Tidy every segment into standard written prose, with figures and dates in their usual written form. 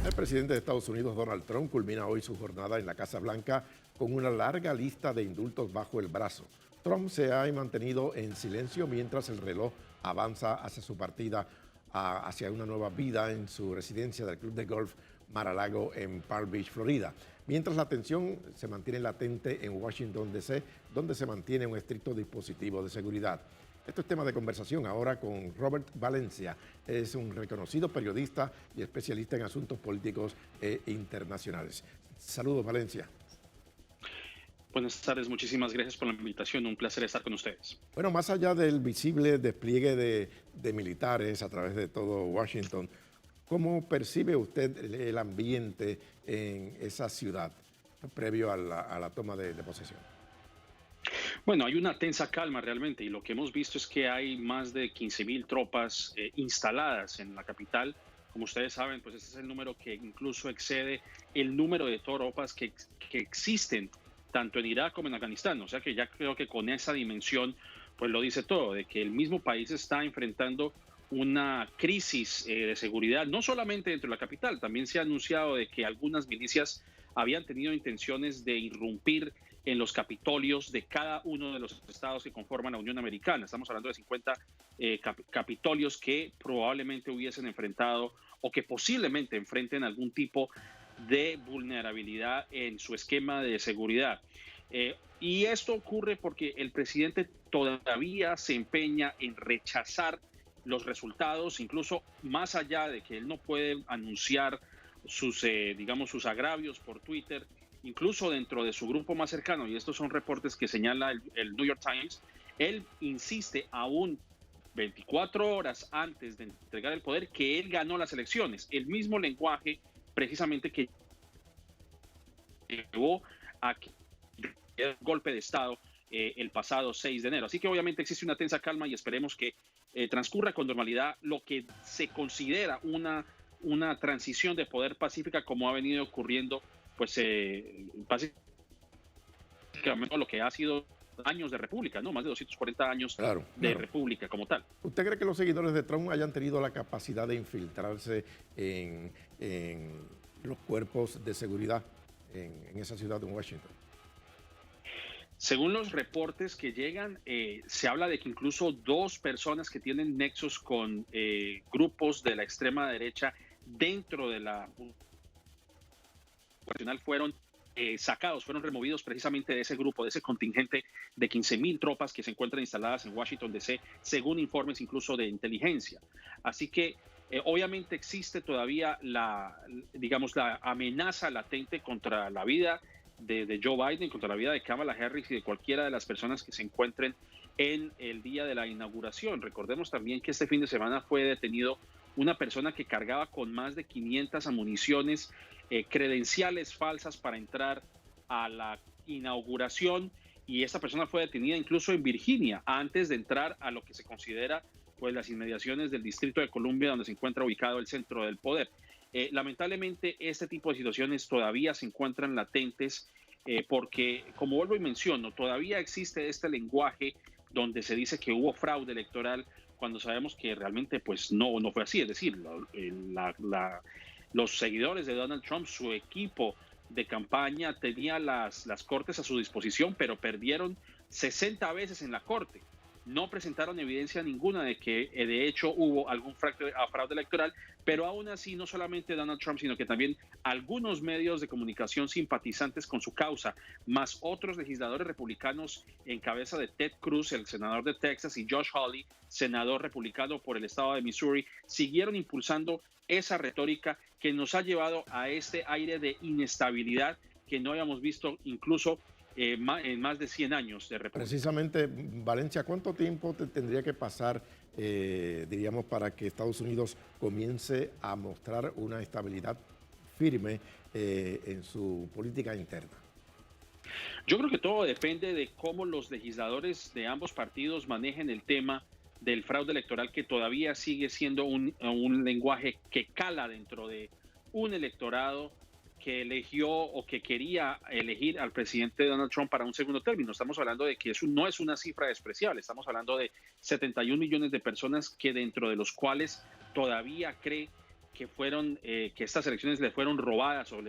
El presidente de Estados Unidos, Donald Trump, culmina hoy su jornada en la Casa Blanca con una larga lista de indultos bajo el brazo. Trump se ha mantenido en silencio mientras el reloj avanza hacia su partida hacia una nueva vida en su residencia del club de golf Mar-a-Lago en Palm Beach, Florida. Mientras la tensión se mantiene latente en Washington, D.C., donde se mantiene un estricto dispositivo de seguridad. Esto es tema de conversación ahora con Robert Valencia. Es un reconocido periodista y especialista en asuntos políticos e internacionales. Saludos, Valencia. Buenas tardes, muchísimas gracias por la invitación. Un placer estar con ustedes. Bueno, más allá del visible despliegue de militares a través de todo Washington, ¿cómo percibe usted el ambiente en esa ciudad previo a la toma de posesión? Bueno, hay una tensa calma realmente y lo que hemos visto es que hay más de 15,000 tropas instaladas en la capital. Como ustedes saben, pues este es el número que incluso excede el número de tropas que existen tanto en Irak como en Afganistán. O sea que ya creo que con esa dimensión, pues lo dice todo, de que el mismo país está enfrentando una crisis de seguridad, no solamente dentro de la capital, también se ha anunciado de que algunas milicias habían tenido intenciones de irrumpir en los capitolios de cada uno de los estados que conforman la Unión Americana. Estamos hablando de 50 capitolios que probablemente hubiesen enfrentado o que posiblemente enfrenten algún tipo de vulnerabilidad en su esquema de seguridad. Y esto ocurre porque el presidente todavía se empeña en rechazar los resultados, incluso más allá de que él no puede anunciar sus, digamos, sus agravios por Twitter, incluso dentro de su grupo más cercano, y estos son reportes que señala el New York Times, él insiste aún 24 horas antes de entregar el poder que él ganó las elecciones, el mismo lenguaje precisamente que llevó a que el golpe de Estado el pasado 6 de enero. Así que obviamente existe una tensa calma y esperemos que transcurra con normalidad lo que se considera una transición de poder pacífica como ha venido ocurriendo, pues básicamente lo que ha sido años de república, ¿no? Más de 240 años de república como tal. ¿Usted cree que los seguidores de Trump hayan tenido la capacidad de infiltrarse en los cuerpos de seguridad en esa ciudad de Washington? Según los reportes que llegan, se habla de que incluso 2 personas que tienen nexos con grupos de la extrema derecha dentro de la nacional fueron sacados, fueron removidos precisamente de ese grupo, de ese contingente de 15,000 tropas que se encuentran instaladas en Washington, D.C., según informes incluso de inteligencia. Así que obviamente existe todavía digamos, la amenaza latente contra la vida de Joe Biden, contra la vida de Kamala Harris y de cualquiera de las personas que se encuentren en el día de la inauguración. Recordemos también que este fin de semana fue detenido una persona que cargaba con más de 500 municiones, credenciales falsas para entrar a la inauguración, y esta persona fue detenida incluso en Virginia antes de entrar a lo que se considera pues las inmediaciones del Distrito de Columbia, donde se encuentra ubicado el centro del poder. Lamentablemente este tipo de situaciones todavía se encuentran latentes porque, como vuelvo y menciono, todavía existe este lenguaje donde se dice que hubo fraude electoral cuando sabemos que realmente pues no fue así. Es decir, los seguidores de Donald Trump, su equipo de campaña tenía las cortes a su disposición, pero perdieron 60 veces en la corte. No presentaron evidencia ninguna de que de hecho hubo algún fraude electoral, pero aún así no solamente Donald Trump, sino que también algunos medios de comunicación simpatizantes con su causa, más otros legisladores republicanos en cabeza de Ted Cruz, el senador de Texas, y Josh Hawley, senador republicano por el estado de Missouri, siguieron impulsando esa retórica que nos ha llevado a este aire de inestabilidad que no habíamos visto incluso en más de 100 años de república. Precisamente, Valencia, ¿cuánto tiempo tendría que pasar, diríamos, para que Estados Unidos comience a mostrar una estabilidad firme en su política interna? Yo creo que todo depende de cómo los legisladores de ambos partidos manejen el tema del fraude electoral, que todavía sigue siendo un lenguaje que cala dentro de un electorado que eligió o que quería elegir al presidente Donald Trump para un segundo término. Estamos hablando de que eso no es una cifra despreciable. Estamos hablando de 71 millones de personas que dentro de los cuales todavía cree que estas elecciones le fueron robadas o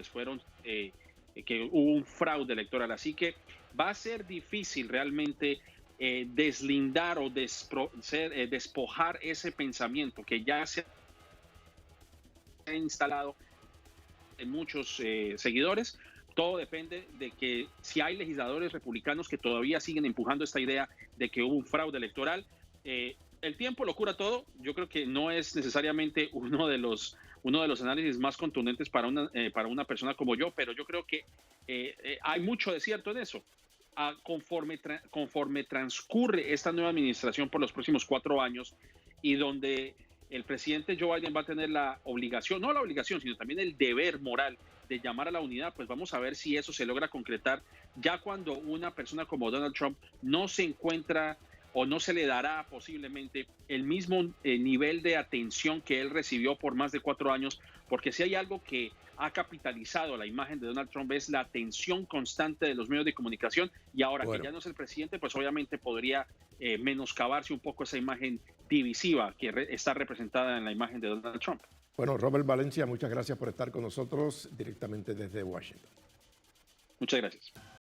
que hubo un fraude electoral. Así que va a ser difícil realmente deslindar o despojar ese pensamiento que ya se ha instalado en muchos seguidores. Todo depende de que si hay legisladores republicanos que todavía siguen empujando esta idea de que hubo un fraude electoral, el tiempo lo cura todo. Yo creo que no es necesariamente uno de los análisis más contundentes para una persona como yo, pero yo creo que hay mucho de cierto en eso. Conforme transcurre esta nueva administración por los próximos 4 años y donde el presidente Joe Biden va a tener la obligación, no la obligación, sino también el deber moral de llamar a la unidad, pues vamos a ver si eso se logra concretar ya cuando una persona como Donald Trump no se encuentra o no se le dará posiblemente el mismo nivel de atención que él recibió por más de 4 años, porque si hay algo que ha capitalizado la imagen de Donald Trump es la atención constante de los medios de comunicación, y ahora que ya no es el presidente, pues obviamente podría menoscabarse un poco esa imagen divisiva que está representada en la imagen de Donald Trump. Bueno, Robert Valencia, muchas gracias por estar con nosotros directamente desde Washington. Muchas gracias.